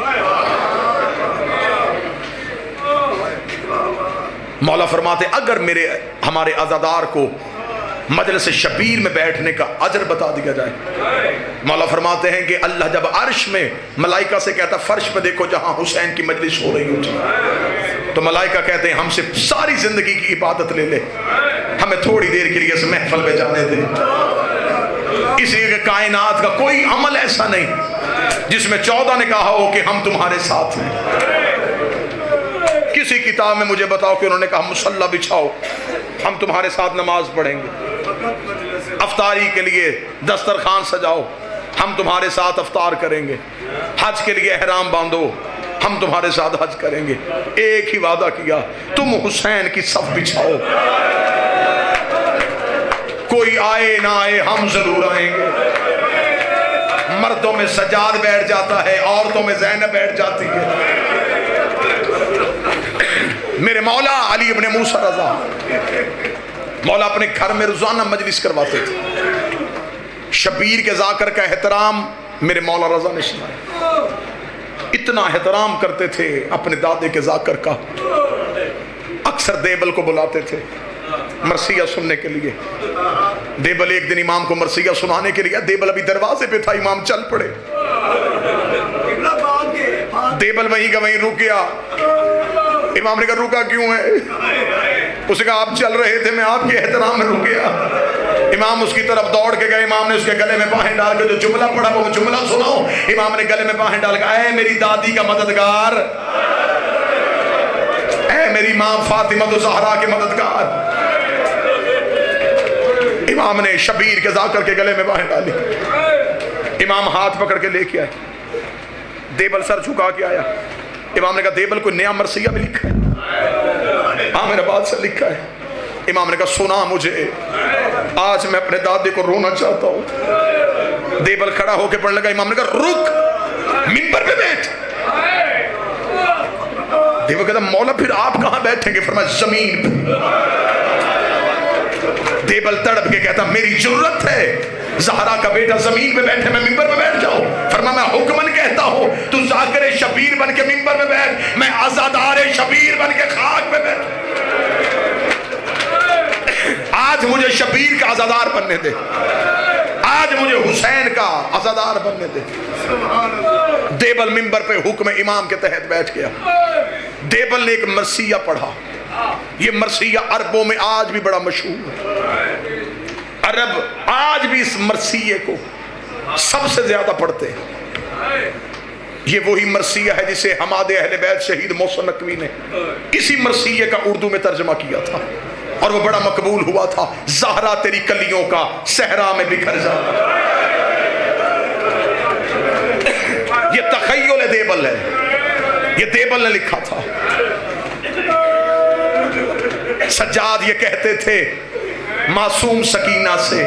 مولا فرماتے اگر ہمارے عزادار کو مجلس شبیر میں بیٹھنے کا اجر بتا دیا جائے۔ مولا فرماتے ہیں کہ اللہ جب عرش میں ملائکہ سے کہتا فرش پہ دیکھو جہاں حسین کی مجلس ہو رہی ہوتی، تو ملائکہ کہتے ہیں ہم سے ساری زندگی کی عبادت لے لے، ہمیں تھوڑی دیر کے لیے اس محفل میں جانے دے۔ اس لیے کہ کائنات کا کوئی عمل ایسا نہیں جس میں 14 نے کہا ہو کہ ہم تمہارے ساتھ ہیں۔ کسی کتاب میں مجھے بتاؤ کہ انہوں نے کہا مصلی بچھاؤ ہم تمہارے ساتھ نماز پڑھیں گے، افطاری کے لیے دسترخوان سجاؤ ہم تمہارے ساتھ افطار کریں گے، حج کے لیے احرام باندھو ہم تمہارے ساتھ حج کریں گے۔ ایک ہی وعدہ کیا، تم حسین کی صف بچھاؤ، کوئی آئے نہ آئے ہم ضرور آئیں گے۔ مردوں میں سجاد بیٹھ جاتا ہے، عورتوں میں زینب بیٹھ جاتی ہے۔ میرے مولا علی ابن موسیٰ رضا، مولا اپنے گھر میں روزانہ مجلس کرواتے تھے۔ شبیر کے ذاکر کا احترام میرے مولا رضا نے سنایا، اتنا احترام کرتے تھے اپنے دادے کے ذاکر کا۔ اکثر دیبل کو بلاتے تھے مرثیہ سننے کے لیے۔ دیبل ایک دن امام کو مرثیہ سنانے کے لیے، دیبل ابھی دروازے پہ تھا، امام چل پڑے، دیبل وہیں کا وہیں رک گیا۔ امام نے کہا رکا کیوں ہے؟ اس نے کہا آپ چل رہے تھے، میں آپ کے احترام میں رک گیا۔ امام اس کی طرف دوڑ کے گئے، امام نے اس کے گلے میں باہیں ڈال کے جو جملہ پڑھا وہ جملہ سناؤ۔ امام نے گلے میں باہیں ڈال کے، اے میری دادی کا مددگار، اے میری ماں فاطمہ الزہرا کے مددگار۔ امام نے شبیر کے ذاکر کے گلے میں باہیں ڈالی، امام ہاتھ پکڑ کے لے کے آئے، دیبل سر جھکا کے آیا۔ امام نے کہا دیبل کوئی نیا مرثیہ بھی لکھا ہے؟ ہاں میرے بعد سے لکھا ہے۔ امام نے کہا سنا مجھے، آج میں اپنے دادے کو رونا چاہتا ہوں۔ دیبل کھڑا ہو کے پڑھنے لگا، امام نے کہا رک، ممبر پہ بیٹھ۔ دیبل کہتا مولا پھر آپ کہاں بیٹھیں گے؟ فرمایا زمین پہ۔ دیبل تڑپ کے کہتا میری جرت ہے زہرا کا بیٹا زمین پہ بیٹھے میں ممبر پہ بیٹھ جاؤں؟ فرمایا میں حکمن کہتا ہوں تو ذاکر شبیر بن کے ممبر پہ بیٹھ، میں عزادار شبیر بن کے خاک پہ بیٹھ۔ آج مجھے شبیر کا عزادار بننے دے، آج مجھے حسین کا عزادار بننے دے۔ دیبل ممبر پہ حکم امام کے تحت بیٹھ گیا۔ دیبل نے ایک مرثیہ پڑھا، یہ مرثیہ عربوں میں آج بھی بڑا مشہور ہے۔ عرب آج بھی اس مرثیے کو سب سے زیادہ پڑھتے ہیں۔ یہ وہی مرثیہ ہے جسے حماد اہل بیت شہید محسن نقوی نے اسی مرثیے کا اردو میں ترجمہ کیا تھا اور وہ بڑا مقبول ہوا تھا۔ زہرا تیری کلیوں کا صحرا میں بکھر جانا، یہ تخیل دیبل ہے، یہ دیبل نے لکھا تھا۔ سجاد یہ کہتے تھے معصوم سکینہ سے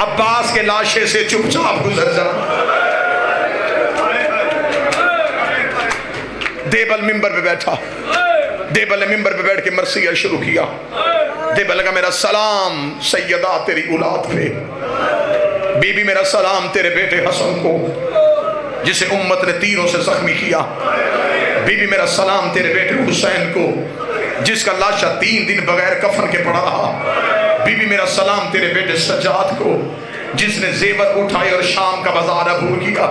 عباس کے لاشے سے چپ چاپ گزر جا۔ دیبل ممبر پہ بیٹھا، دیبل نے ممبر پہ بیٹھ کے مرثیہ شروع کیا۔ دیبل لگا میرا سلام سیدہ تیری اولاد پہ، بی بی میرا سلام تیرے بیٹے حسن کو جسے امت نے تیروں سے زخمی کیا، بی بی میرا سلام تیرے بیٹے حسین کو جس کا لاشا 3 دن بغیر کفن کے پڑا رہا، بی بی میرا سلام تیرے بیٹے سجاد کو جس نے زیور اٹھائے اور شام کا بازار عبور کیا،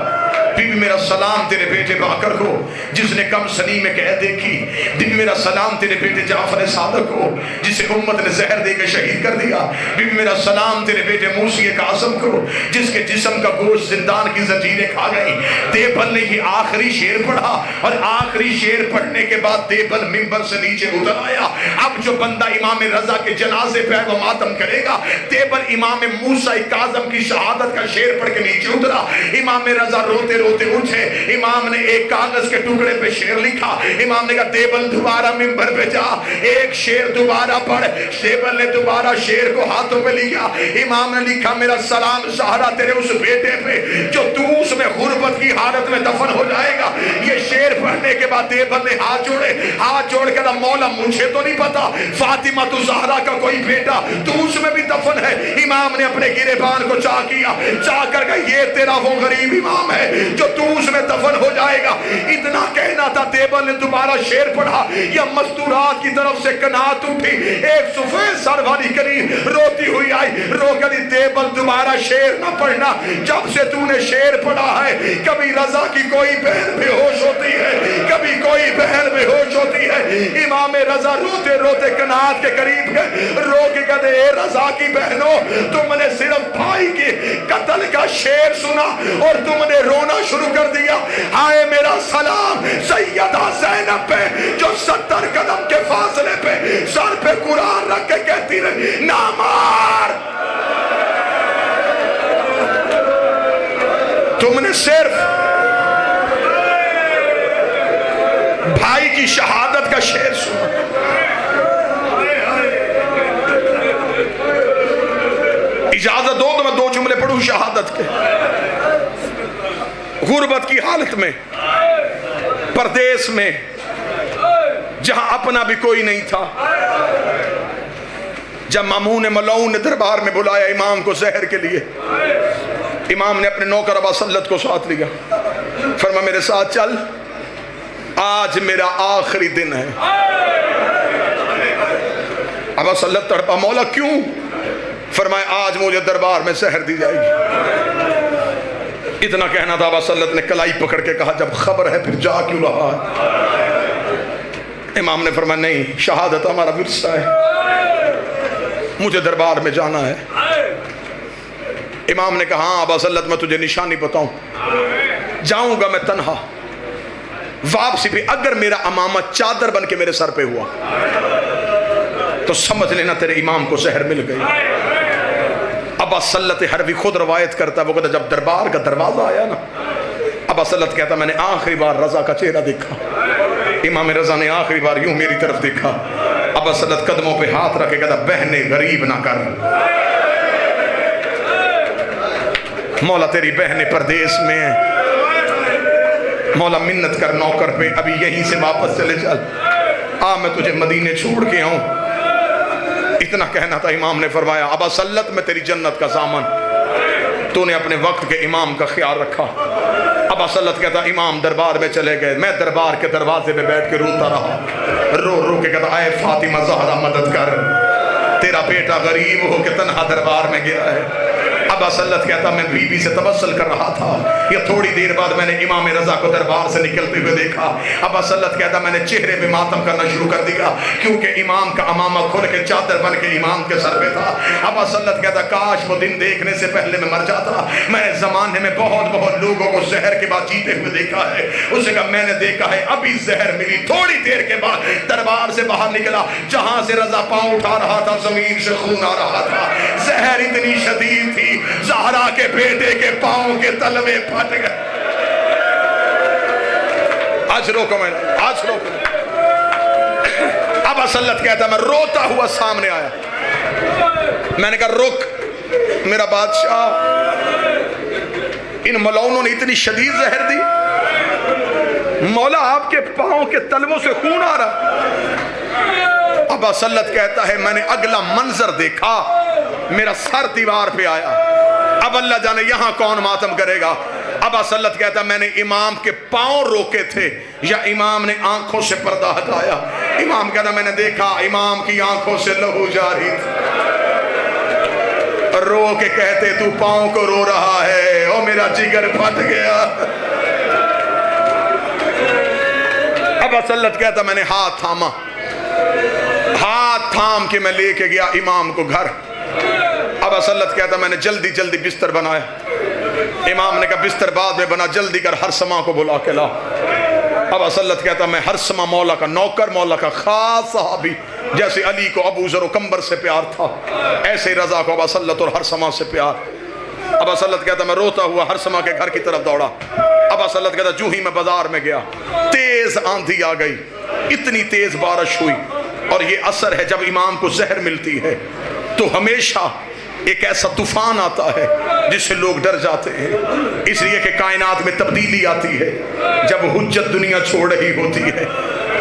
بی بی میرا سلام تیرے بیٹے باکر کو جس نے کم سنی میں قید دیکھی، بی بی میرا سلام تیرے بیٹے جعفر صادق کو جسے امت نے زہر دے کے شہید کر دیا، بی بی میرا سلام تیرے بیٹے موسی قاسم کو جس کے جسم کا گوشت زندان کی زنجیریں کھا گئی۔ دیبل نے یہ آخری شعر پڑھا اور آخری شعر پڑھنے کے بعد دیبل ممبر سے نیچے اتر آیا۔ اب جو بندہ امام رضا کے جنازے پہ وہ ماتم کرے گا، دیبل امام موسیٰ کاظم کی شہادت کا شعر پڑھ کے نیچے اترا۔ امام رضا روتے روتے اٹھے، امام نے ایک کاغذ کے ٹکڑے پہ شعر لکھا، امام نے کہا دیبل دوبارہ ممبر پہ جا، ایک شعر دوبارہ پڑھ۔ دیبل نے دوبارہ شعر کو ہاتھوں پہ لیا، امام نے لکھا میرا سلام زہرا تیرے اس بیٹے پہ جو تو اس میں غربت کی حالت میں دفن ہو جائے گا۔ یہ شعر پڑھنے کے بعد دیبل نے ہاتھ جوڑے، ہاتھ جوڑ کے مولا مجھے تو نہیں پتا فاطمہ تو زہرا کا کوئی بیٹا تو اس میں بھی دفن ہے۔ امام نے اپنے گریبان کو چاہ کیا، چاہ کر کہ یہ تیرا وہ غریب امام ہے جو تو اس میں دفن ہو جائے گا۔ اتنا کہنا تھا، دیبل نے دوبارہ شعر پڑھا، یا مستورات کی طرف سے کنات اٹھی، ایک سفید سر والی کریم روتی ہوئی آئی، بس دوبارہ شعر نہ پڑھنا، جب سے تو نے شعر پڑھا ہے کبھی رضا کی کوئی بہن بے ہوش ہوتی ہے، کبھی کوئی بہن بے ہوش ہوتی ہے۔ امام رضا روتے روتے کنات کے قریب گئے، رو کے کہتے اے رضا کی بہنوں، تم نے صرف بھائی کے قتل کا شعر سنا اور تم نے رونا شروع کر دیا۔ ہائے میرا سلام سیدہ زینب پہ جو 70 قدم کے فاصلے پہ سر پہ قرآن رکھ کے کہتی رہی نہ مار۔ تم نے صرف بھائی کی شہادت کا شعر سنا۔ اجازت دو تو میں 2 جملے پڑھوں شہادت کے۔ غربت کی حالت میں، پردیس میں، جہاں اپنا بھی کوئی نہیں تھا، جب مامون ملعون نے دربار میں بلایا امام کو زہر کے لیے، امام نے اپنے نوکر ابا سلط کو ساتھ لیا، فرمایا میرے ساتھ چل، آج میرا آخری دن ہے۔ ابا سلط تڑپا، مولا کیوں؟ فرمایا آج مجھے دربار میں زہر دی جائے گی۔ اتنا کہنا تھا، ابا سلط نے کلائی پکڑ کے کہا جب خبر ہے پھر جا کیوں رہا ہے؟ امام نے فرمایا نہیں، شہادت ہمارا ورثہ ہے، مجھے دربار میں جانا ہے۔ امام نے کہا ہاں ابا سلط میں تجھے نشانی بتاؤں، جاؤں گا میں تنہا، واپسی پہ اگر میرا امامہ چادر بن کے میرے سر پہ ہوا تو سمجھ لینا تیرے امام کو زہر مل گئی۔ ابا سلط حربی خود روایت کرتا ہے، وہ کہتا جب دربار کا دروازہ آیا نا، ابا سلط کہتا میں نے آخری بار رضا کا چہرہ دیکھا، امام رضا نے آخری بار یوں میری طرف دیکھا۔ ابا سلط قدموں پہ ہاتھ رکھے کہتا بہنیں غریب نہ کر، مولا تیری بہنیں پردیس میں ہیں، مولا منت کر نوکر پہ ابھی یہیں سے واپس چلے چل، میں تجھے مدینے چھوڑ کے آؤں۔ اتنا کہنا تھا، امام نے فرمایا ابا سلط میں تیری جنت کا سامان، تو نے اپنے وقت کے امام کا خیال رکھا۔ ابا سلط کہتا امام دربار میں چلے گئے، میں دربار کے دروازے پہ بیٹھ کے روتا رہا، رو رو کے کہتا اے فاطمہ زہرا مدد کر، تیرا بیٹا غریب ہو کے تنہا دربار میں گیا ہے۔ ابا سلط کہتا میں بی بی سے تبسل کر رہا تھا، یہ تھوڑی دیر بعد میں نے امام رضا کو دربار سے نکلتے ہوئے دیکھا۔ ابا سلط کہتا میں نے چہرے پہ ماتم کرنا شروع کر دیا، کیونکہ امام کا امامہ کھل کے چادر بن کے امام کے سر پہ تھا۔ ابا سلط کہتا کاش وہ دن دیکھنے سے پہلے میں مر جاتا، میں نے زمانے میں بہت لوگوں کو زہر کے بعد جیتے ہوئے دیکھا ہے، اسے کہا میں نے دیکھا ہے ابھی زہر ملی، تھوڑی دیر کے بعد دربار سے باہر نکلا، جہاں سے رضا پاؤں اٹھا رہا تھا زمین سے خون آ رہا تھا، زہر اتنی شدید تھی زہرا کے بیٹے کے پاؤں کے تلوے پھٹ گئے۔ آج روکو میں، آج روکو۔ ابا سلط کہتا میں روتا ہوا سامنے آیا، میں نے کہا رک میرا بادشاہ، ان ملعونوں نے اتنی شدید زہر دی، مولا آپ کے پاؤں کے تلووں سے خون آ رہا۔ ابا سلط کہتا ہے میں نے اگلا منظر دیکھا، میرا سر دیوار پہ آیا، اب اللہ جانے یہاں کون ماتم کرے گا۔ ابا سلط کہتا میں نے امام کے پاؤں روکے تھے یا امام نے آنکھوں سے پردہ ہٹایا؟ امام کہتا میں نے دیکھا امام کی آنکھوں سے لہو جاری تھا، رو کے کہتے تو پاؤں کو رو رہا ہے، او میرا جگر پھٹ گیا۔ ابا سلط کہتا میں نے ہاتھ تھاما، ہاتھ تھام کے میں لے کے گیا امام کو گھر۔ ابا سلط کہتا میں نے جلدی بستر بنایا، امام نے کہا بستر بعد میں بنا، جلدی کر ہرسما کو بلا کے لا۔ ابا سلط کہتا میں ہرسما مولا کا نوکر، مولا کا خاص صحابی، جیسے علی کو ابو ذر و کمبر سے پیار تھا ایسے رضا کو ابا سلط اور ہرسما سے پیار۔ ابا سلط کہتا میں روتا ہوا ہرسما کے گھر کی طرف دوڑا۔ ابا سلط کہتا جو ہی میں بازار میں گیا تیز آندھی آ گئی، اتنی تیز بارش ہوئی، اور یہ اثر ہے جب امام کو زہر ملتی ہے تو ہمیشہ ایک ایسا طوفان آتا ہے جس سے لوگ ڈر جاتے ہیں، اس لیے کہ کائنات میں تبدیلی آتی ہے جب حجت دنیا چھوڑ رہی ہوتی ہے۔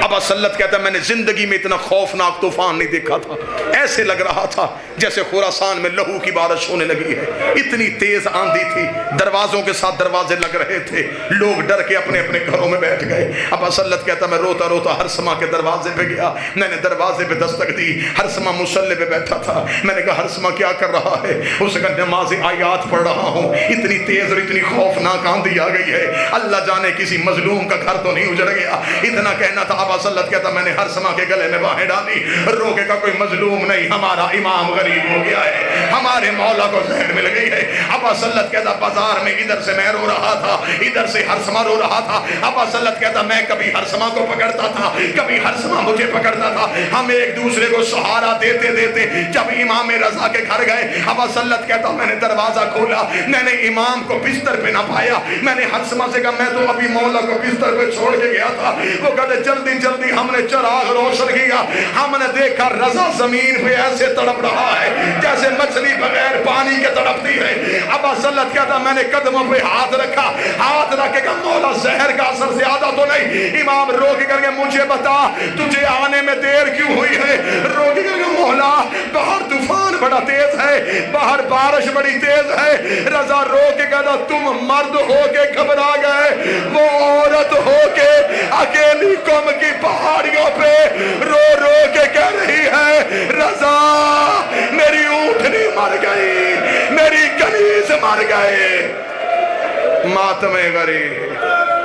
ابا سلت کہتا ہے میں نے زندگی میں اتنا خوفناک طوفان نہیں دیکھا تھا، ایسے لگ رہا تھا جیسے خراسان میں لہو کی بارش ہونے لگی ہے، اتنی تیز آندھی تھی، دروازوں کے ساتھ دروازے لگ رہے تھے، لوگ ڈر کے اپنے اپنے گھروں میں بیٹھ گئے۔ ابا سلت کہتا میں روتا روتا ہرسمہ کے دروازے پہ گیا، میں نے دروازے پہ دستک دی، ہرسمہ مصلی پہ بیٹھا تھا، میں نے کہا ہرسمہ کیا کر رہا ہے؟ اس کا نماز آیات پڑھ رہا ہوں، اتنی تیز اور اتنی خوفناک آندھی آ گئی ہے، اللہ جانے کسی مظلوم کا گھر تو نہیں اجڑ گیا، اتنا کہنا تھا۔ ابا سلت کہتا میں نے ہرسمہ کے گلے میں باہیں ڈالی، روکے کا کوئی مظلوم نہیں، ہمارا امام غریب ہو گیا ہے، ہمارے مولا کو زہر مل گئی ہے۔ ابا سلت کہتا بازار میں ادھر سے میں رو رہا تھا، ادھر سے ہرسمہ رو رہا تھا۔ ابا سلت کہتا میں کبھی ہرسمہ کو پکڑتا تھا، کبھی ہرسمہ مجھے پکڑتا تھا، ہم ایک دوسرے کو سہارا دیتے دیتے جب امام رضا کے گھر گئے، ابا سلت کہتا میں نے دروازہ کھولا، میں نے امام کو بستر پہ نہ پایا، میں نے ہرسمہ سے کہا میں تو ابھی مولا کو بستر پہ چھوڑ کے گیا تھا۔ وہ کہتے جلدی جلدی ہم نے چراغ روشن کیا، ہم نے دیکھا رضا زمین پہ ایسے تڑپ رہا ہے جیسے مچھلی بغیر پانی کے تڑپتی ہے۔ ابا سلت کہتا میں نے قدموں پہ ہاتھ رکھا، ہاتھ رکھ کے کہا مولا زہر کا اثر زیادہ تو نہیں؟ امام رو کے کر کے مجھے بتا تجھے آنے میں دیر کیوں ہوئی ہے؟ رو کے کر کے مولا باہر طوفان بڑا تیز ہے، باہر بارش بڑی تیز ہے۔ رضا رو کے کہتا تم مرد ہو کے گھبرا گئے، وہ عورت ہو کے اکیلی قوم کی پہاڑیوں پہ رو رو کے کہہ رہی ہے رضا میری اونٹنی مر گئی، میری کنیز مر گئے۔ ماتم غریب